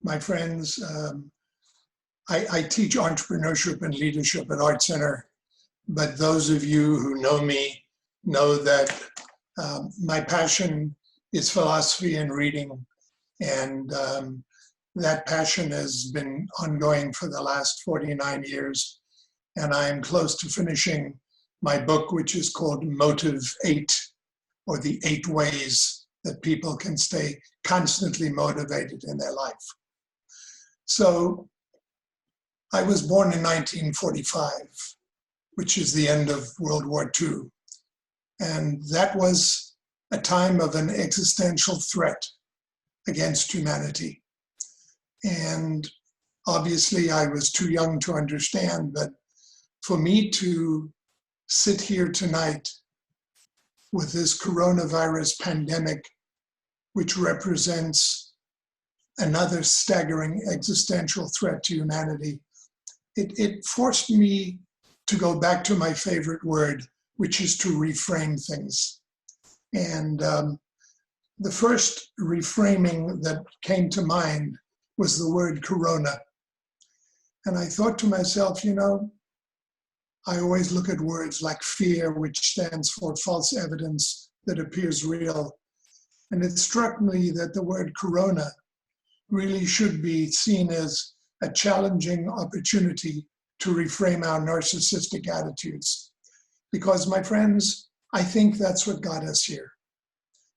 My friends, I teach entrepreneurship and leadership at Art Center, but those of you who know me know that my passion is philosophy and reading, and that passion has been ongoing for the last 49 years, and I am close to finishing my book, which is called Motive 8, or the 8 ways that people can stay constantly motivated in their life. So I was born in 1945, which is the end of World War II. And that was a time of an existential threat against humanity. And obviously I was too young to understand, but for me to sit here tonight with this coronavirus pandemic, which represents another staggering existential threat to humanity, it forced me to go back to my favorite word, which is to reframe things. And the first reframing that came to mind was the word corona. And I thought to myself, you know, I always look at words like fear, which stands for false evidence that appears real. And it struck me that the word corona really should be seen as a challenging opportunity to reframe our narcissistic attitudes. Because, my friends, I think that's what got us here.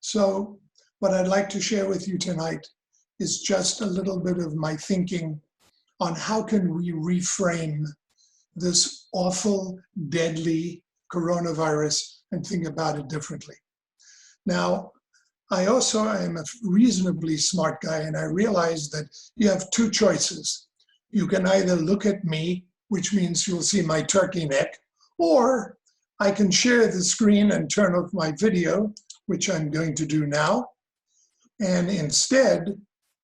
So what I'd like to share with you tonight is just a little bit of my thinking on how can we reframe this awful, deadly coronavirus and think about it differently. Now, I also am a reasonably smart guy, and I realize that you have two choices. You can either look at me, which means you'll see my turkey neck, or I can share the screen and turn off my video, which I'm going to do now. And instead,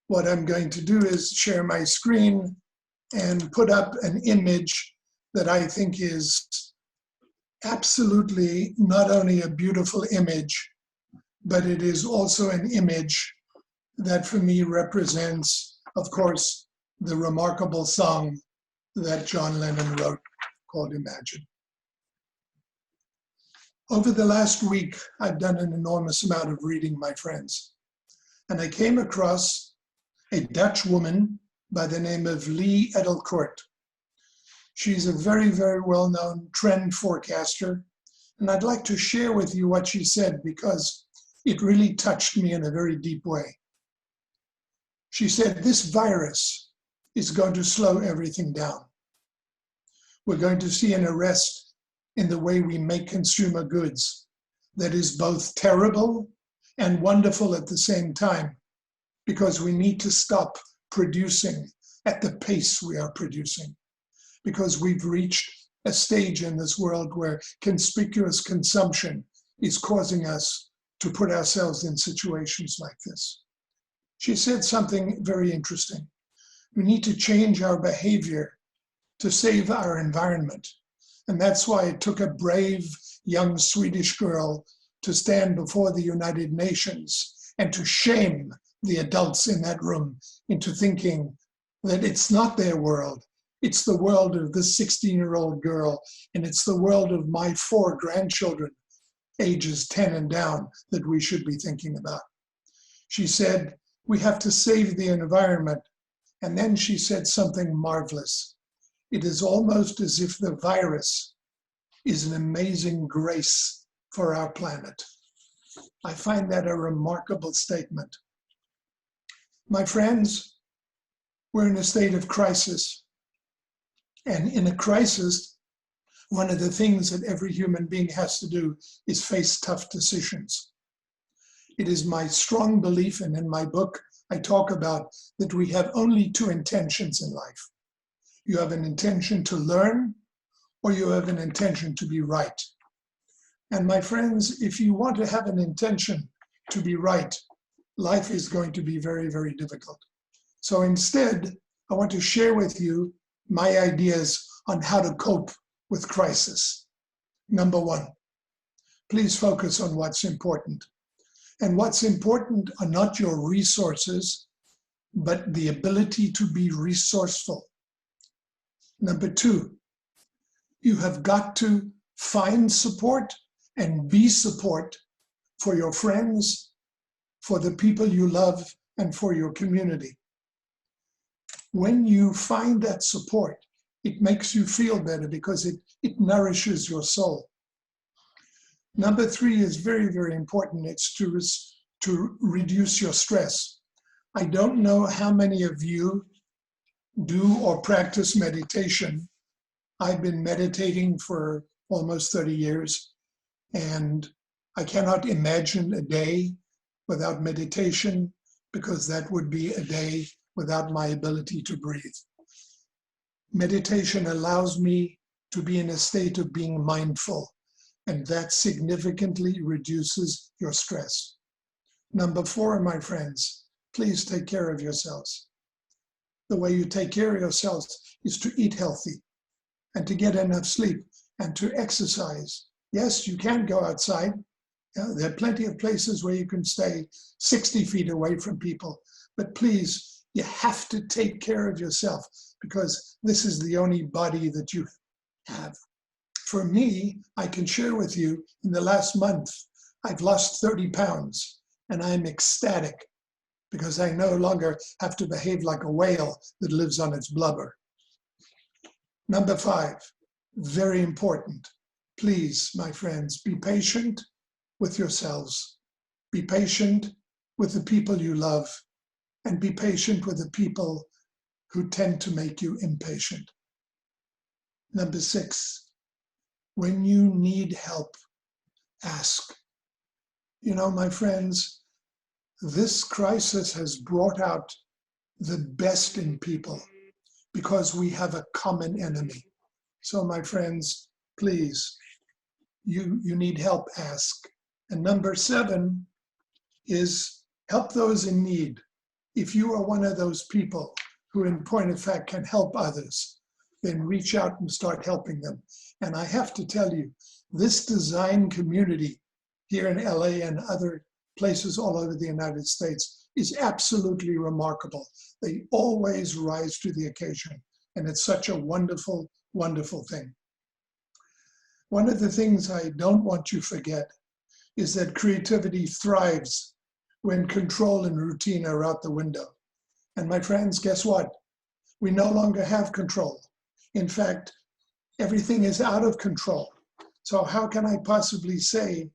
what I'm going to do is share my screen and put up an image that I think is absolutely not only a beautiful image, but it is also an image that for me represents, of course, the remarkable song that John Lennon wrote called Imagine. Over the last week, I've done an enormous amount of reading, my friends, and I came across a Dutch woman by the name of Lee Edelkoort. She's a very, very well-known trend forecaster, and I'd like to share with you what she said because it really touched me in a very deep way. She said, this virus is going to slow everything down. We're going to see an arrest in the way we make consumer goods that is both terrible and wonderful at the same time, because we need to stop producing at the pace we are producing, because we've reached a stage in this world where conspicuous consumption is causing us to put ourselves in situations like this. She said something very interesting. We need to change our behavior to save our environment. And that's why it took a brave young Swedish girl to stand before the United Nations and to shame the adults in that room into thinking that it's not their world. It's the world of this 16-year-old girl, and it's the world of my 4 grandchildren, ages 10 and down, that we should be thinking about. She said, we have to save the environment. And then she said something marvelous. It is almost as if the virus is an amazing grace for our planet. I find that a remarkable statement. My friends, we're in a state of crisis. And in a crisis, one of the things that every human being has to do is face tough decisions. It is my strong belief, and in my book, I talk about that we have only 2 intentions in life. You have an intention to learn, or you have an intention to be right. And my friends, if you want to have an intention to be right, life is going to be very, very difficult. So instead, I want to share with you my ideas on how to cope with crisis. Number 1, please focus on what's important. And what's important are not your resources, but the ability to be resourceful. Number 2, you have got to find support and be support for your friends, for the people you love, and for your community. When you find that support, it makes you feel better because it nourishes your soul. Number 3 is very, very important. It's to reduce your stress. I don't know how many of you do or practice meditation. I've been meditating for almost 30 years, and I cannot imagine a day without meditation, because that would be a day without my ability to breathe. Meditation allows me to be in a state of being mindful, and that significantly reduces your stress. Number 4, my friends, please take care of yourselves. The way you take care of yourselves is to eat healthy and to get enough sleep and to exercise. Yes, you can go outside. There are plenty of places where you can stay 60 feet away from people, but please, you have to take care of yourself, because this is the only body that you have. For me, I can share with you, in the last month, I've lost 30 pounds, and I'm ecstatic because I no longer have to behave like a whale that lives on its blubber. Number 5, very important. Please, my friends, be patient with yourselves. Be patient with the people you love, and be patient with the people who tend to make you impatient. Number 6, when you need help, ask. You know, my friends, this crisis has brought out the best in people because we have a common enemy. So, my friends, please, you need help, ask. And number 7 is help those in need. If you are one of those people who, in point of fact, can help others, then reach out and start helping them. And I have to tell you, this design community here in LA and other places all over the United States is absolutely remarkable. They always rise to the occasion. And it's such a wonderful, wonderful thing. One of the things I don't want you to forget is that creativity thrives when control and routine are out the window. And my friends, guess what? We no longer have control. In fact, everything is out of control. So how can I possibly say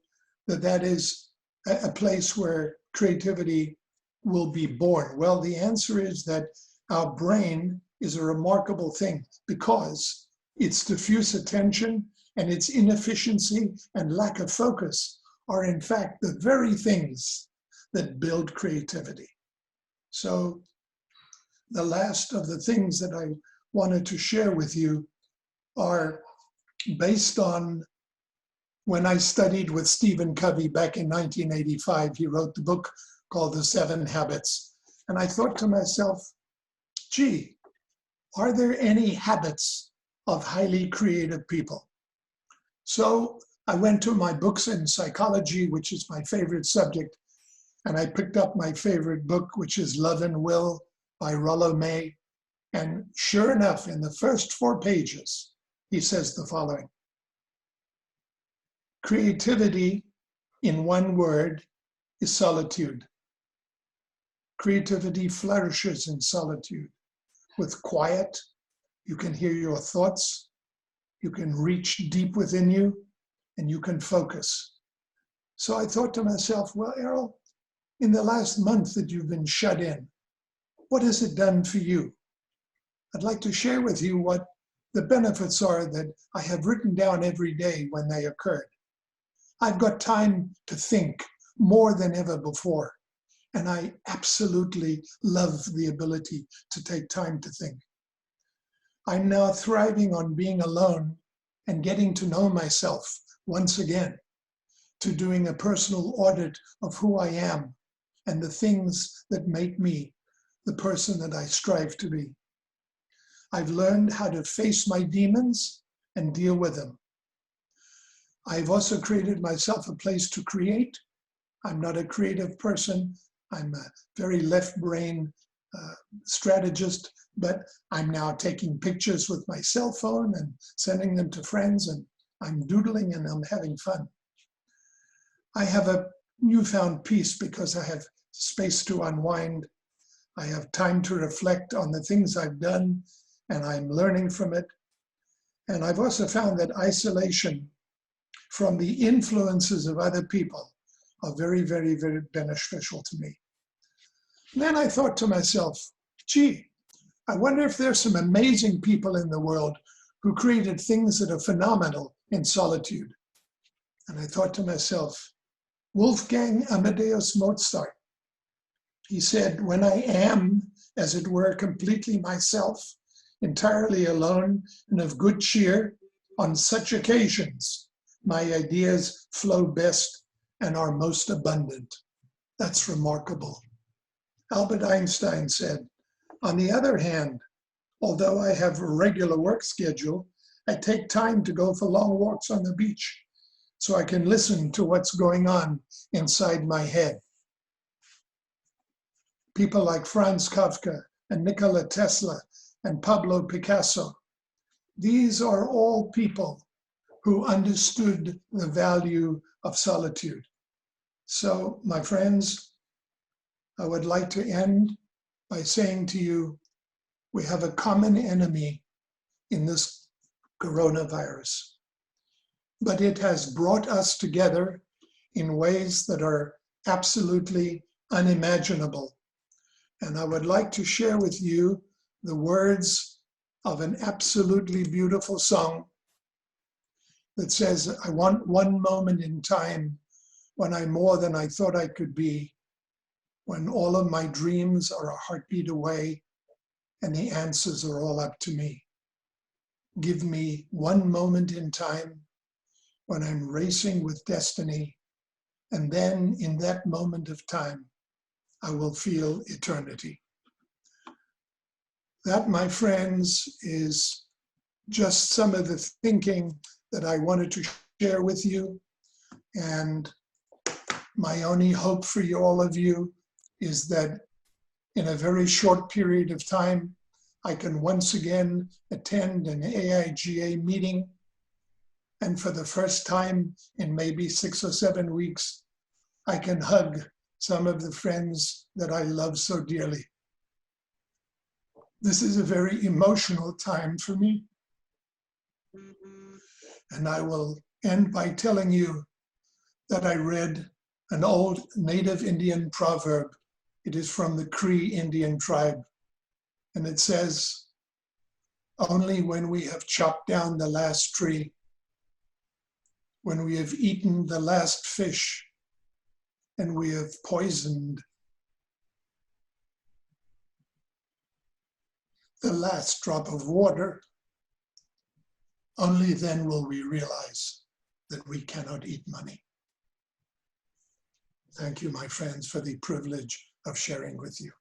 that that is a place where creativity will be born? Well, the answer is that our brain is a remarkable thing, because its diffuse attention and its inefficiency and lack of focus are in fact the very things that build creativity. So the last of the things that I wanted to share with you are based on when I studied with Stephen Covey back in 1985. He wrote the book called The 7 Habits. And I thought to myself, gee, are there any habits of highly creative people? So I went to my books in psychology, which is my favorite subject, and I picked up my favorite book, which is Love and Will by Rollo May. And sure enough, in the first 4 pages, he says the following: creativity, in one word, is solitude. Creativity flourishes in solitude. With quiet, you can hear your thoughts, you can reach deep within you, and you can focus. So I thought to myself, well, Errol, in the last month that you've been shut in, what has it done for you? I'd like to share with you what the benefits are that I have written down every day when they occurred. I've got time to think more than ever before, and I absolutely love the ability to take time to think. I'm now thriving on being alone and getting to know myself once again, to doing a personal audit of who I am and the things that make me the person that I strive to be. I've learned how to face my demons and deal with them. I've also created myself a place to create. I'm not a creative person. I'm a very left brain strategist, but I'm now taking pictures with my cell phone and sending them to friends, and I'm doodling and I'm having fun. I have a newfound peace because I have space to unwind. I have time to reflect on the things I've done, and I'm learning from it. And I've also found that isolation from the influences of other people are very, very, very beneficial to me. And then I thought to myself, gee, I wonder if there's some amazing people in the world who created things that are phenomenal in solitude. And I thought to myself, Wolfgang Amadeus Mozart, he said, when I am, as it were, completely myself, entirely alone and of good cheer, on such occasions, my ideas flow best and are most abundant. That's remarkable. Albert Einstein said, on the other hand, although I have a regular work schedule, I take time to go for long walks on the beach so I can listen to what's going on inside my head. People like Franz Kafka and Nikola Tesla and Pablo Picasso, these are all people who understood the value of solitude. So, my friends, I would like to end by saying to you, we have a common enemy in this coronavirus, but it has brought us together in ways that are absolutely unimaginable. And I would like to share with you the words of an absolutely beautiful song that says, I want one moment in time when I'm more than I thought I could be, when all of my dreams are a heartbeat away and the answers are all up to me. Give me one moment in time when I'm racing with destiny, and then in that moment of time, I will feel eternity. That, my friends, is just some of the thinking that I wanted to share with you. And my only hope for you, all of you, is that in a very short period of time, I can once again attend an AIGA meeting. And for the first time in maybe 6 or 7 weeks, I can hug some of the friends that I love so dearly. This is a very emotional time for me. And I will end by telling you that I read an old native Indian proverb. It is from the Cree Indian tribe. And it says, only when we have chopped down the last tree, when we have eaten the last fish, and we have poisoned the last drop of water, only then will we realize that we cannot eat money. Thank you, my friends, for the privilege of sharing with you.